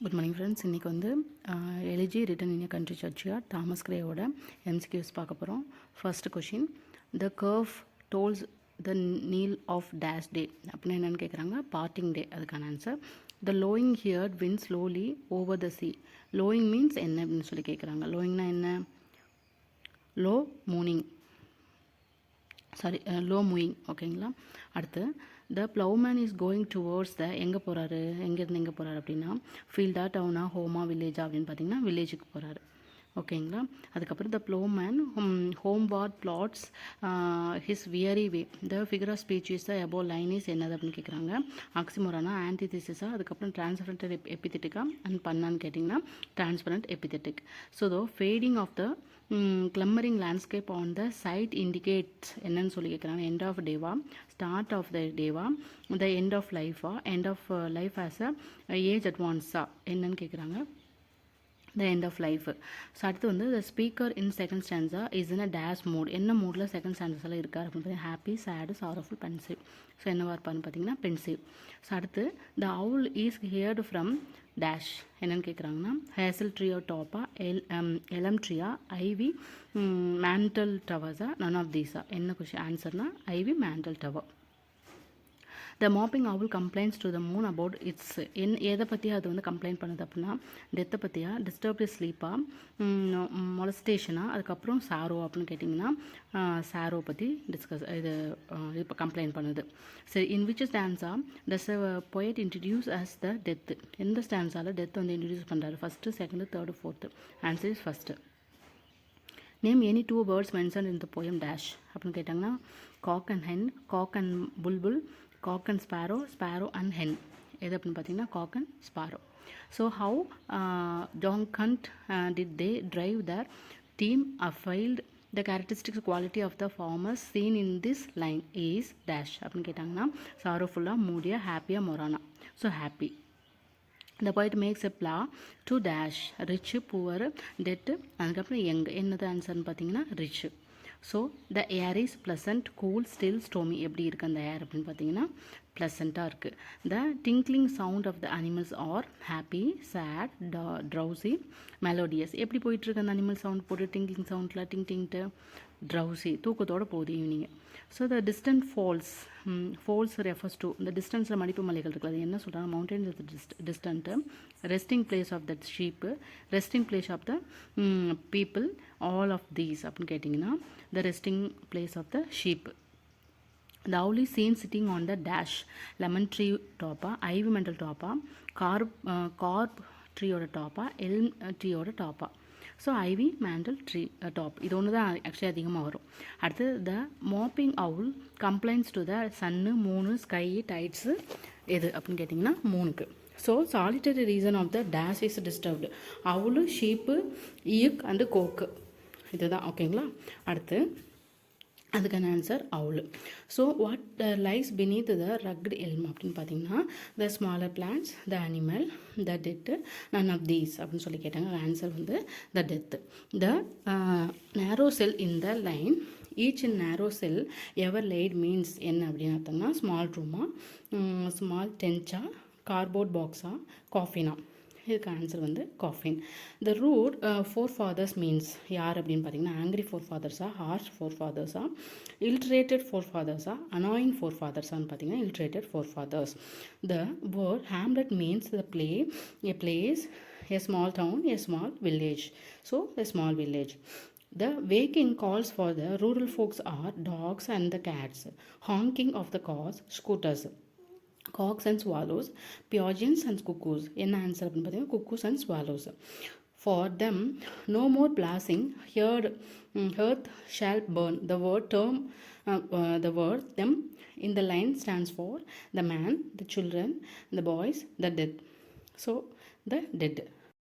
Good morning friends. இன்றைக்கி வந்து elegy written in country churchyard Thomas கிரேயோட எம்சிக்யூஸ் பார்க்க போகிறோம். First question, the curfew tolls the knell of dash day அப்படின்னு என்னென்னு கேட்குறாங்க. Parting day. அதுக்கான answer the lowing herd wind slowly over the sea. Lowing means என்ன அப்படின்னு சொல்லி கேட்குறாங்க. லோயிங்னா என்ன? Low mooning, sorry low moving. ஓகேங்களா. அடுத்து the ploughman is going towards the, எங்கே போகிறாரு, எங்கேருந்து எங்கே போகிறாரு அப்படின்னா ஃபீல்டா, டவுனா, ஹோமா, வில்லேஜா அப்படின்னு பார்த்தீங்கன்னா வில்லேஜுக்கு போகிறாரு. ஓகேங்களா. அதுக்கப்புறம் the ploughman homeward plods his weary way. The figure of speech is the above line is என்னது அப்படின்னு கேட்குறாங்க. ஆக்சிமோரானா, ஆன்டிதிசிஸா, அதுக்கப்புறம் டிரான்ஸ்பரண்ட் எபிதெட்டிக்கா அண்ட் பண்ணான்னு கேட்டிங்கன்னா transparent epithet. So the fading of the glimmering landscape on the sight indicates என்னன்னு சொல்லி கேட்குறாங்க. End of டேவா, ஸ்டார்ட் ஆஃப் த டேவா, த எண்ட் ஆஃப் லைஃபா, end of life as a age அட்வான்ஸா என்னன்னு கேட்குறாங்க. The end of life. So அடுத்து வந்து the speaker in second stanza is in a dash mood. என்ன மூடில் செகண்ட் ஸ்டான்ஸில் இருக்கார் அப்படின்னு பார்த்தீங்கன்னா ஹாப்பி, சேடு, சாரஃபுல், பென்சிவ். ஸோ என்னவா இருப்பான்னு பார்த்தீங்கன்னா பென்சிவ். ஸோ அடுத்து the owl is heard from dash என்னென்னு கேட்குறாங்கன்னா ஹேசல் ட்ரீ ஆர் டாப்பா, எலம் ட்ரீயா, ஐவி, மேண்டல் டவர்ஸா, நன் ஆஃப் தீஸா. என்ன கொஷின் ஆன்சர்னா ivy, mantle tower. The mopping owl complaints to the moon about its. எதை பற்றியா அது வந்து கம்ப்ளைண்ட் பண்ணுது அப்படின்னா டெத்தை பற்றியா, டிஸ்டர்ப்டு ஸ்லீப்பா, மொலஸ்டேஷனா, அதுக்கப்புறம் சாரோ அப்படின்னு கேட்டிங்கன்னா சாரோ பற்றி இப்போ கம்ப்ளைண்ட் பண்ணுது. சரி, in which stanza does poet introduce us the death. எந்த ஸ்டான்ஸால் டெத் வந்து இன்ட்ரடியூஸ் பண்ணுறாரு? First, second, third, fourth. Answer is first. Name any two words mention in the poem dash அப்படின்னு கேட்டாங்கன்னா cock and hen, cock and bulbul, cock and sparrow, sparrow and hen. எது அப்படின்னு பார்த்தீங்கன்னா cock and sparrow. So how jocund did they drive their team afield the characteristics quality of the farmers scene in this line is dash அப்படின்னு கேட்டாங்கன்னா சாரோஃபுல்லாக, மூடியா, ஹாப்பியாக, மொரானா. So happy. The poet makes a plow to dash rich, poor, debt, அதுக்கப்புறம் என்னது ஆன்சர்னு பார்த்தீங்கன்னா rich. So the air is pleasant, cool, still, stormy. எப்படி இருக்குது அந்த ஏர் அப்படின்னு பார்த்தீங்கன்னா ப்ளசண்ட்டாக இருக்குது. The tinkling sound of the animals are happy, sad, drowsy, melodious. எப்படி போயிட்டுருக்கு அந்த அனிமல் சவுண்ட் போட்டு டிங்க்லிங் சவுண்டில் டிங் டிங்ட்டு, ட்ரௌசி, தூக்கத்தோடு போகுது evening. So the distant falls refers to, இந்த டிஸ்டன்ஸில் மடிப்பு மலைகள் இருக்குது. அது என்ன சொல்கிறாங்க? Mountains of the distant, resting place of the sheep, resting place of the people, all of these அப்படின்னு கேட்டிங்கன்னா the resting place of the sheep. The owl is seen sitting on the dash, lemon tree toppa, ivy mantle toppa, carp tree oda toppa, elm tree oda toppa. So ivy, mantle, tree top. இது ஒன்று தான் actually அதிகமாக வரும். அடுத்து the mopping owl complaints to the sun, moon, sky, tides எது அப்படின்னு கேட்டிங்கன்னா மூணுக்கு. So solitary reason of the dash is disturbed. Owl, sheep, ஈக் அண்டு கோக்கு. இதுதான். ஓகேங்களா. அடுத்து அதுக்கான answer owl. So what lies beneath the rugged elm அப்படின்னு பார்த்தீங்கன்னா the smaller plants, the animal, the death, none of these அப்படின்னு சொல்லி கேட்டாங்க. ஆன்சர் வந்து த டெத்து. த நேரோ செல் இன் த லைன், ஈச் இன் நேரோ செல் எவர் லைட் மீன்ஸ் என்ன அப்படின்னு பார்த்தோம்னா ஸ்மால் ரூமா, ஸ்மால் டென்ச்சா, கார்போர்ட் பாக்ஸா, காஃபினா. இதுக்கு ஆன்சர் வந்து coffin. The root forefathers means யார் அப்படின்னு பார்த்தீங்கன்னா ஆங்க்ரி ஃபோர் ஃபாதர்ஸா, ஹார்ஷ் ஃபோர் ஃபாதர்ஸா, இல்ட்ரேட்டட் ஃபோர் ஃபாதர்ஸா, அனாயிங் ஃபோர் ஃபாதர்ஸான்னு பார்த்தீங்கன்னா illiterate forefathers. The word hamlet means the a place, a small town, a small village. So a small village. The waking calls for the rural folks are dogs and the cats, honking of the cars, scooters, cocks and swallows, pigeons and cuckoos. என்ன answer அப்படின்னு பார்த்தீங்கன்னா cuckoos and swallows. For them no more blasting, earth shall burn. The word them in the line stands for the man, the children, the boys, the dead. So the dead.